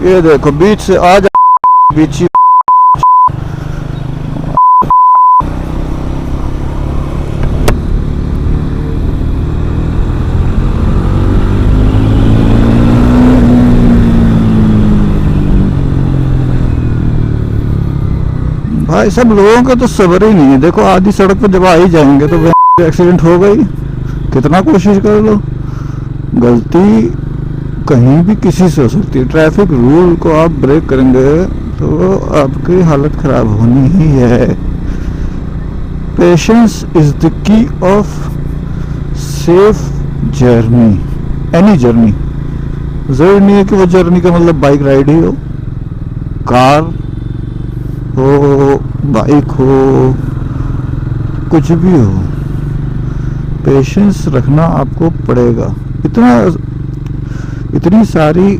ये देखो बीच से आ जा, बीच ही भाई सब लोगों का तो सब्र ही नहीं है। देखो आधी सड़क पर जब आ ही जाएंगे तो एक्सीडेंट हो गई, कितना कोशिश कर लो, गलती कहीं भी किसी से हो सकती है। ट्रैफिक रूल को आप ब्रेक करेंगे तो आपकी हालत खराब होनी ही है। Patience is the key of safe journey, any journey. जरूरी नहीं है कि वो जर्नी का मतलब बाइक राइड ही हो, कार हो, बाइक हो, कुछ भी हो, पेशेंस रखना आपको पड़ेगा। इतनी सारी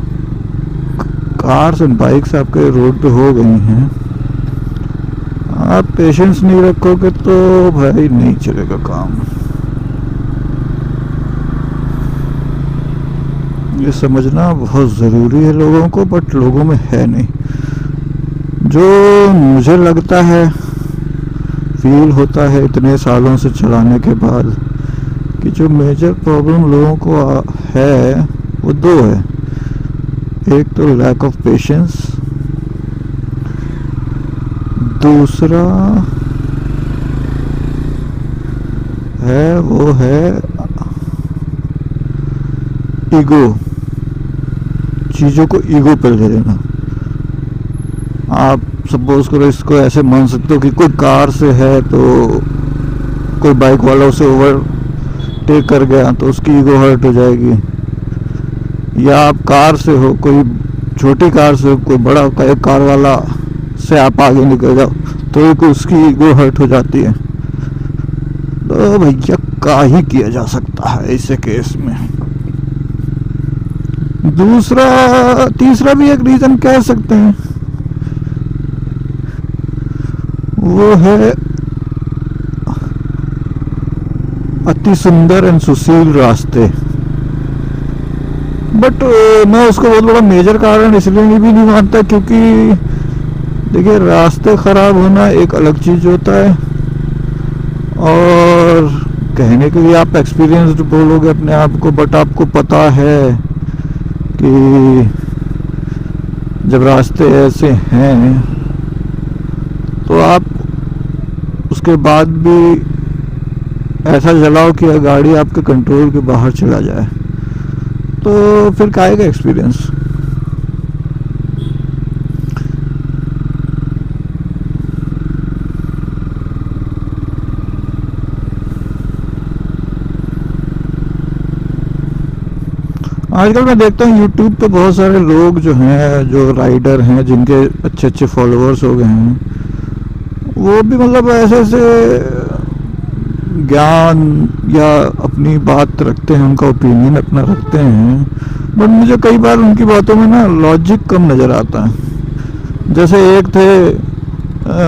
कार्स एंड बाइक्स आपके रोड पे हो गई हैं, आप पेशेंस नहीं रखोगे तो भाई नहीं चलेगा काम। ये समझना बहुत ज़रूरी है लोगों को, बट लोगों में है नहीं। जो मुझे लगता है, फील होता है इतने सालों से चलाने के बाद, कि जो मेजर प्रॉब्लम लोगों को है वो दो है। एक तो लैक ऑफ पेशेंस, दूसरा है वो है ईगो, चीज़ों को ईगो पर ले लेना। आप सपोज करो इसको ऐसे मान सकते हो कि कोई कार से है तो कोई बाइक वाला उसे ओवरटेक कर गया तो उसकी ईगो हर्ट हो जाएगी, या आप कार से हो, कोई छोटी कार से हो, कोई बड़ा कार वाला से आप आगे निकल जाओ तो उसकी ईगो हर्ट हो जाती है। तो भैया क्या ही किया जा सकता है ऐसे केस में। तीसरा भी एक रीजन कह सकते हैं, वो है अति सुंदर एंड सुशील रास्ते। बट मैं उसको बहुत बड़ा मेजर कारण इसलिए भी नहीं मानता क्योंकि देखिए रास्ते खराब होना एक अलग चीज होता है, और कहने के लिए आप एक्सपीरियंस्ड बोलोगे अपने आप को, बट आपको पता है कि जब रास्ते ऐसे हैं तो आप उसके बाद भी ऐसा चलाओ कि गाड़ी आपके कंट्रोल के बाहर चला जाए, तो फिर क्या आएगा एक्सपीरियंस। आजकल मैं देखता हूँ यूट्यूब पे बहुत सारे लोग जो हैं, जो राइडर हैं, जिनके अच्छे अच्छे फॉलोअर्स हो गए हैं, वो भी मतलब ऐसे ऐसे ज्ञान या अपनी बात रखते हैं, उनका ओपिनियन अपना रखते हैं, बट मुझे कई बार उनकी बातों में ना लॉजिक कम नज़र आता है। जैसे एक थे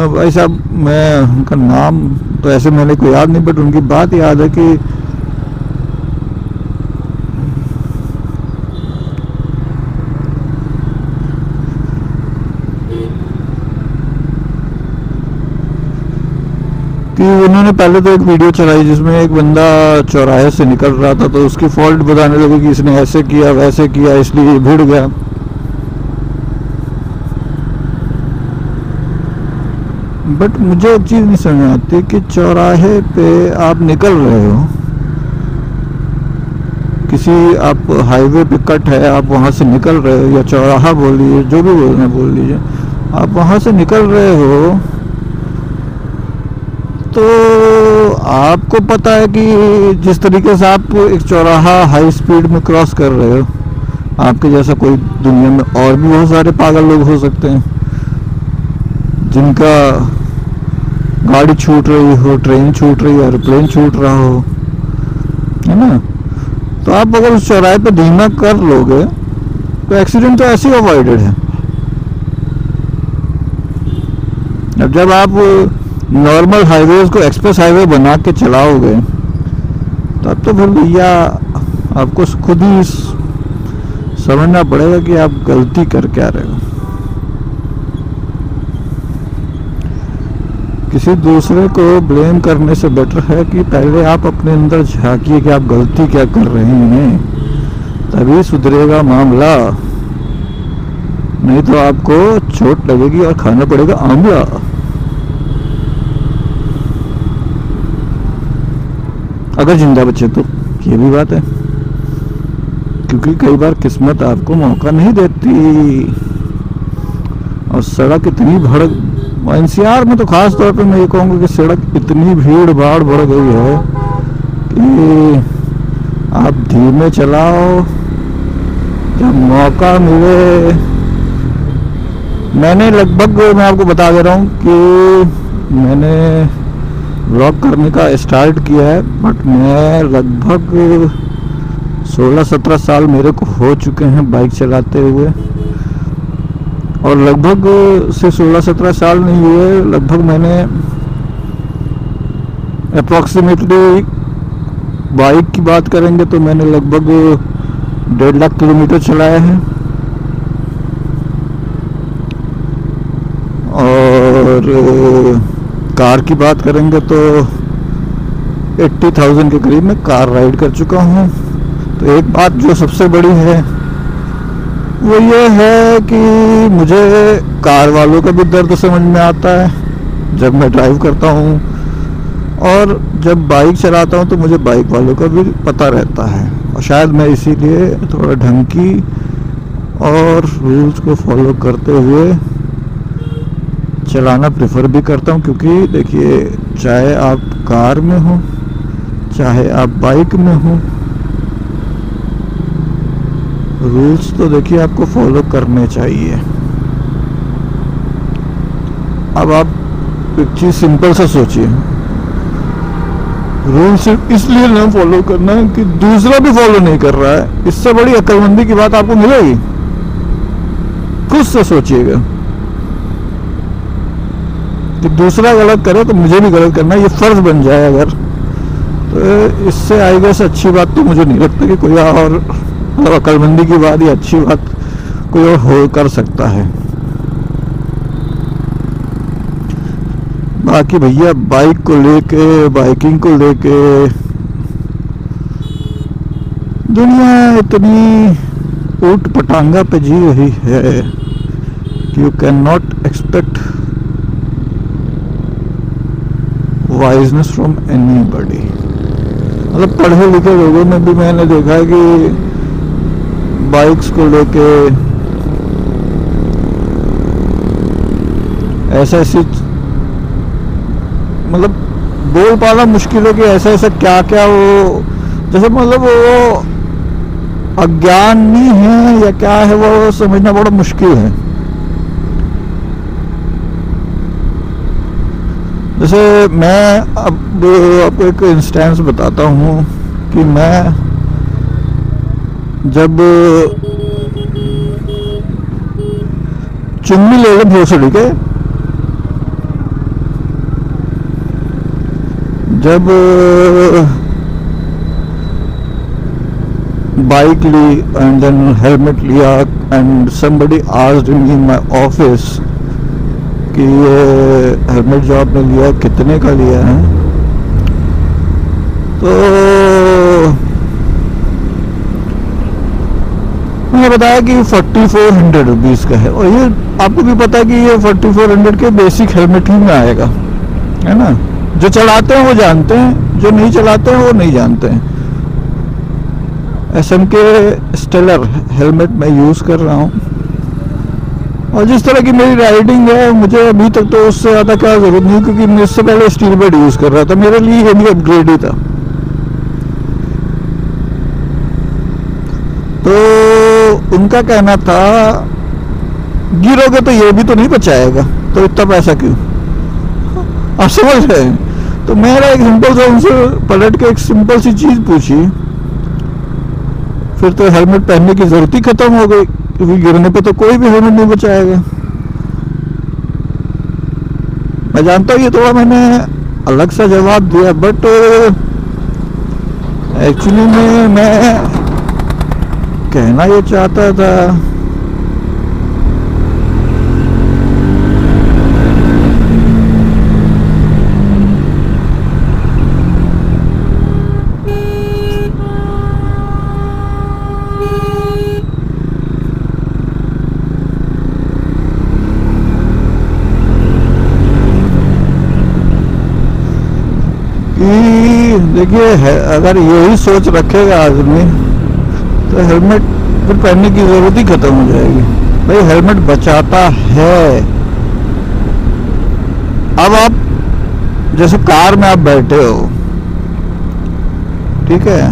भाई साहब, मैं उनका नाम तो ऐसे मैंने को याद नहीं, बट उनकी बात याद है कि उन्होंने पहले तो एक वीडियो चलाई जिसमें एक बंदा चौराहे से निकल रहा था तो उसकी फॉल्ट बताने लगे कि इसने ऐसे किया वैसे किया इसलिए भिड़ गया। बट मुझे एक चीज़ नहीं समझ आती कि चौराहे पे आप निकल रहे हो, किसी आप हाईवे पे कट है, आप वहाँ से निकल रहे हो, या चौराहा बोल लीजिए, जो भी बोलना बोल लीजिए, आप वहाँ से निकल रहे हो तो आपको पता है कि जिस तरीके से आप एक चौराहा हाई स्पीड में क्रॉस कर रहे हो, आपके जैसा कोई दुनिया में और भी बहुत सारे पागल लोग हो सकते हैं जिनका गाड़ी छूट रही हो, ट्रेन छूट रही हो, एरोप्लेन छूट रहा हो, है ना। तो आप अगर उस चौराहे पे धीमा कर लोगे तो एक्सीडेंट तो ऐसे ही अवॉइडेड है। अब जब आप नॉर्मल हाईवेज को एक्सप्रेस हाईवे बना के चलाओगे तब तो फिर भैया आपको खुद ही समझना पड़ेगा कि आप गलती कर क्या रहे हो। किसी दूसरे को ब्लेम करने से बेटर है कि पहले आप अपने अंदर झांकिए कि आप गलती क्या कर रहे हैं, तभी सुधरेगा मामला। नहीं तो आपको चोट लगेगी और खाना पड़ेगा आंवला। अगर जिंदा बचे तो ये भी बात है, क्योंकि कई बार किस्मत आपको मौका नहीं देती। और सड़क इतनी भड़क, एनसीआर में तो खास तौर पे मैं ये कहूँगा कि सड़क इतनी भीड़ भाड़ बढ़ गई है कि आप धीमे चलाओ, जब मौका मिले। मैंने लगभग, मैं आपको बता दे रहा हूँ कि मैंने व्लॉग करने का स्टार्ट किया है, बट मैं लगभग 16-17 साल मेरे को हो चुके हैं बाइक चलाते हुए। और लगभग से 16-17 साल नहीं हुए, लगभग मैंने अप्रॉक्सीमेटली, बाइक की बात करेंगे तो मैंने लगभग 1.5 लाख किलोमीटर चलाया है। और कार की बात करेंगे तो 80,000 के करीब मैं कार राइड कर चुका हूँ। तो एक बात जो सबसे बड़ी है वो ये है कि मुझे कार वालों का भी दर्द समझ में आता है जब मैं ड्राइव करता हूँ, और जब बाइक चलाता हूँ तो मुझे बाइक वालों का भी पता रहता है। और शायद मैं इसीलिए थोड़ा ढंग की और रूल्स को फॉलो करते हुए चलाना प्रेफर भी करता हूँ। क्योंकि देखिए, चाहे आप कार में हो चाहे आप बाइक में हो, रूल्स तो देखिए आपको फॉलो करने चाहिए। अब आप एक चीज सिंपल सा सोचिए, रूल सिर्फ इसलिए ना फॉलो करना कि दूसरा भी फॉलो नहीं कर रहा है, इससे बड़ी अक्लमंदी की बात आपको मिलेगी? खुद से सोचिएगा कि दूसरा गलत करे तो मुझे भी गलत करना, ये फर्ज बन जाए अगर, तो इससे आई गेस अच्छी बात तो मुझे नहीं लगता कि कोई और, मतलब अक्लमंदी की बात या अच्छी बात कोई और हो कर सकता है। बाकी भैया, बाइक को लेके, बाइकिंग को लेके दुनिया इतनी ऊट पटांगा पे जी रही है कि you can not expect वाइजनेस from anybody. मतलब पढ़े लिखे लोगों में भी मैंने देखा है कि बाइक्स को लेके ऐसी मतलब बोल पाना मुश्किल है कि ऐसा क्या क्या वो, जैसे मतलब वो अज्ञानी है या क्या है, वो समझना बड़ा मुश्किल है। जैसे मैं अब आपको एक इंस्टेंस बताता हूँ कि मैं जब चुम्मी ले ले भोसड़ी के, जब बाइक ली एंड देन हेलमेट लिया and somebody asked me in my office कि ये हेलमेट जो आपने लिया कितने का लिया है, तो मैंने बताया कि 4400 रुपीज़ का है। और ये आपको भी पता है कि ये 4400 के बेसिक हेलमेट ही में आएगा, है ना। जो चलाते हैं वो जानते हैं, जो नहीं चलाते हैं वो नहीं जानते हैं। SM के स्टेलर हेलमेट मैं यूज़ कर रहा हूँ, और जिस तरह की मेरी राइडिंग है मुझे अभी तक तो उससे ज़्यादा क्या ज़रूरत नहीं, क्योंकि मैं इससे पहले स्टील बेड यूज़ कर रहा था, मेरे लिए ये भी अपग्रेड ही था। तो उनका कहना था गिरोगे तो ये भी तो नहीं बचाएगा, तो इतना पैसा क्यों, आप समझ रहे हैं। तो मेरा एक सिंपल सा उनसे पलट के एक सिंपल सी चीज़ पूछी, फिर तो हेलमेट पहनने की जरूरत ही खत्म हो गई, क्योंकि गिरने पे तो कोई भी हेलमेट नहीं बचाएगा। मैं जानता हूँ ये थोड़ा मैंने अलग सा जवाब दिया, बट एक्चुअली में मैं कहना ये चाहता था कि देखिए अगर यही सोच रखेगा आदमी तो हेलमेट फिर पहनने की जरूरत ही खत्म हो जाएगी। भाई हेलमेट बचाता है। अब आप जैसे कार में आप बैठे हो, ठीक है,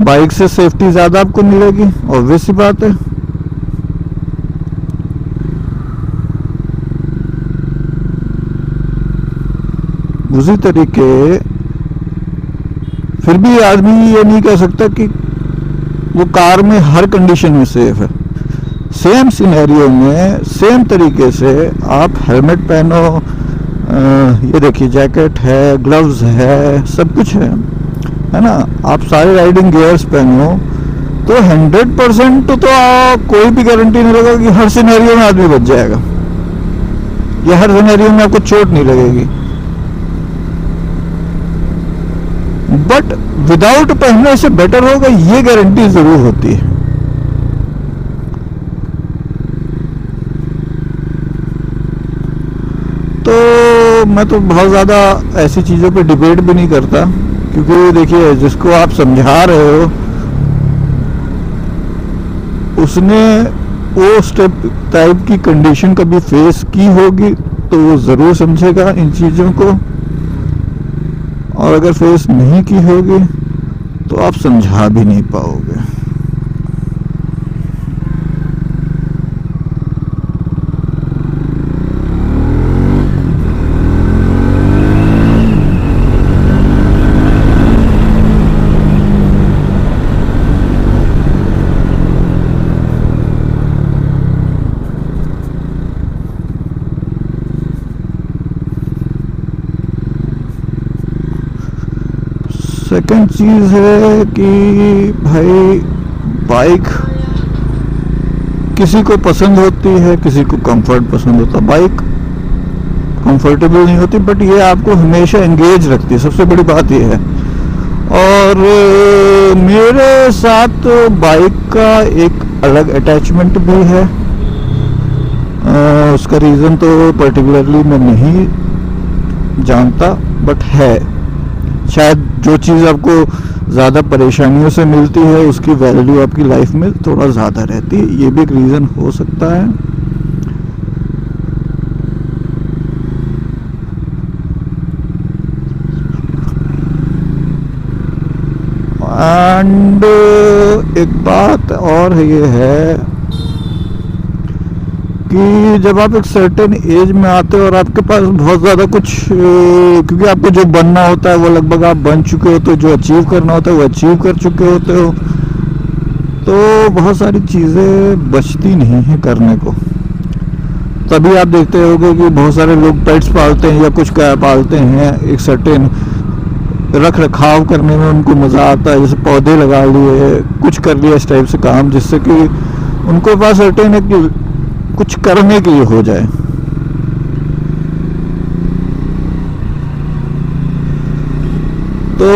बाइक से सेफ्टी ज्यादा आपको मिलेगी, ऑब्वियस सी बात है। उसी तरीके फिर भी आदमी ये नहीं कह सकता कि वो कार में हर कंडीशन में सेफ है। सेम सिनेरियो में सेम तरीके से आप हेलमेट पहनो, ये देखिए जैकेट है, ग्लव्स है, सब कुछ है ना, आप सारे राइडिंग गियर्स पहनो तो 100% तो कोई भी गारंटी नहीं लगेगा कि हर सिनेरियो में आदमी बच जाएगा या हर सिनेरियो में आपको चोट नहीं लगेगी। बट विदाउट पहनने से बेटर होगा ये गारंटी जरूर होती है। तो मैं तो बहुत ज़्यादा ऐसी चीज़ों पे डिबेट भी नहीं करता, क्योंकि देखिए जिसको आप समझा रहे हो उसने वो स्टेप टाइप की कंडीशन कभी फेस की होगी तो वो ज़रूर समझेगा इन चीज़ों को, और अगर फेस नहीं की होगी तो आप समझा भी नहीं पाओगे। सेकंड चीज़ है कि भाई बाइक किसी को पसंद होती है, किसी को कंफर्ट पसंद होता है। बाइक कंफर्टेबल नहीं होती बट ये आपको हमेशा एंगेज रखती है, सबसे बड़ी बात ये है। और मेरे साथ बाइक का एक अलग अटैचमेंट भी है। उसका रीज़न तो पर्टिकुलरली मैं नहीं जानता बट है। शायद जो चीज़ आपको ज़्यादा परेशानियों से मिलती है उसकी वैल्यू आपकी लाइफ में थोड़ा ज़्यादा रहती है, ये भी एक रीज़न हो सकता है। एंड एक बात और ये है कि जब आप एक सर्टेन एज में आते हो और आपके पास बहुत ज़्यादा कुछ, क्योंकि आपको जो बनना होता है वो लगभग आप बन चुके हो, तो जो अचीव करना होता है वो अचीव कर चुके होते हो, तो बहुत सारी चीज़ें बचती नहीं हैं करने को। तभी आप देखते होगे कि बहुत सारे लोग पेट्स पालते हैं या कुछ पालते हैं, एक सर्टेन रख रखाव करने में उनको मज़ा आता है, जैसे पौधे लगा लिए, कुछ कर लिया इस टाइप से काम, जिससे कि उनको पास सर्टेन एक कुछ करने के लिए हो जाए। तो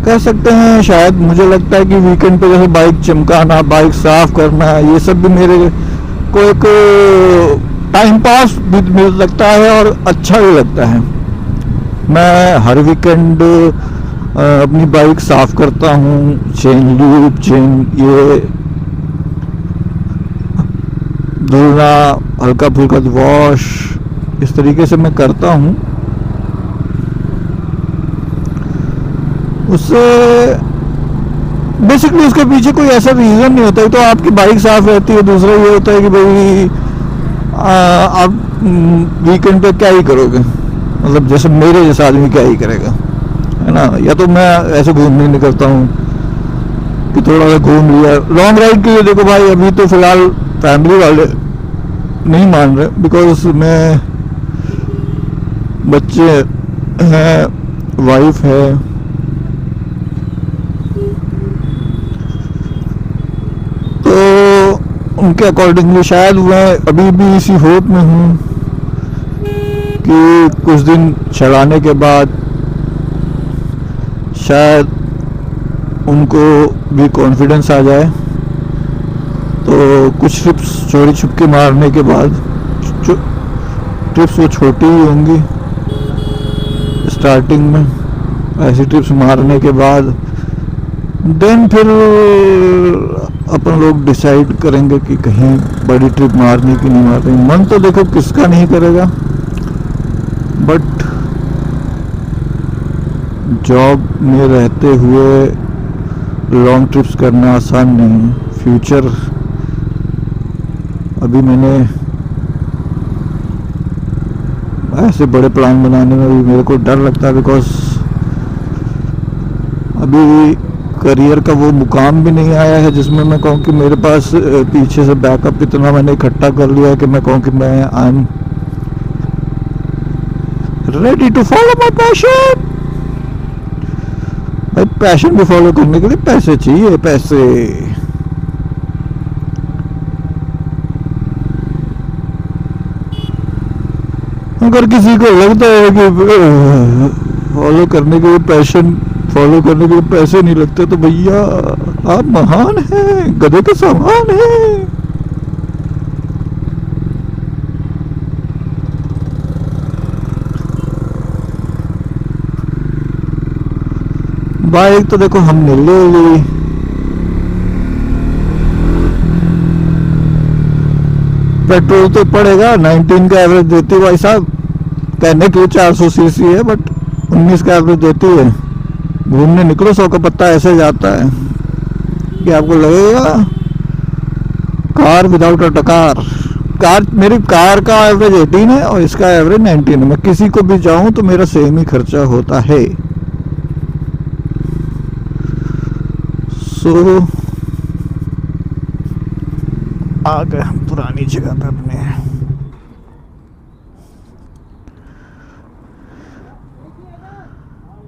कह सकते हैं शायद, मुझे लगता है कि वीकेंड पे जैसे बाइक चमकाना, बाइक साफ करना, ये सब भी मेरे को एक टाइम पास भी मिल लगता है और अच्छा भी लगता है। मैं हर वीकेंड अपनी बाइक साफ करता हूँ, चेन लूप, चेन ये धुलना, हल्का फुल्का वॉश, इस तरीके से मैं करता हूँ। उससे बेसिकली उसके पीछे कोई ऐसा रीज़न नहीं होता है, तो आपकी बाइक साफ रहती है। दूसरा ये होता है कि भाई आप वीकेंड पे क्या ही करोगे, मतलब जैसे मेरे जैसा आदमी क्या ही करेगा, है ना। या तो मैं ऐसे घूमने निकलता हूँ कि थोड़ा सा घूम लिया। लॉन्ग राइड के लिए देखो भाई अभी तो फिलहाल फैमिली वाले नहीं मान रहे, बिकॉज मैं, बच्चे हैं, वाइफ है, उनके अकॉर्डिंगली शायद मैं अभी भी इसी होप में हूँ कि कुछ दिन चलाने के बाद शायद उनको भी कॉन्फिडेंस आ जाए, तो कुछ ट्रिप्स चोरी छुपके मारने के बाद, ट्रिप्स वो छोटी ही होंगी स्टार्टिंग में, ऐसी ट्रिप्स मारने के बाद देन फिर अपन लोग डिसाइड करेंगे कि कहीं बड़ी ट्रिप मारनी कि नहीं मारनी। मन तो देखो किसका नहीं करेगा, बट जॉब में रहते हुए लॉन्ग ट्रिप्स करना आसान नहीं है। फ्यूचर अभी मैंने ऐसे बड़े प्लान बनाने में भी मेरे को डर लगता है, बिकॉज अभी करियर का वो मुकाम भी नहीं आया है जिसमें मैं कहूँ कि मेरे पास पीछे से बैकअप इतना मैंने इकट्ठा कर लिया है कि मैं कहूँ कि मैं I am ready to follow my passion. भाई पैशन भी फॉलो करने के लिए पैसे चाहिए, पैसे। अगर किसी को लगता है कि फॉलो करने के लिए पैशन फॉलो करने के लिए पैसे नहीं लगते, तो भैया आप महान हैं, गधे के समान हैं। बाइक तो देखो हमने ले ली, पेट्रोल तो पड़ेगा 19 का एवरेज देती है भाई साहब, कहने की 400 सीसी है बट 19 का एवरेज देती है। घूमने निकलो 100 का पत्ता ऐसे जाता है कि आपको लगेगा कार विदाउट अ कार। मेरी कार का एवरेज 18 है और इसका एवरेज 19 है। मैं किसी को भी जाऊं तो मेरा सेम ही खर्चा होता है। सो आ गए हम पुरानी जगह पे अपने।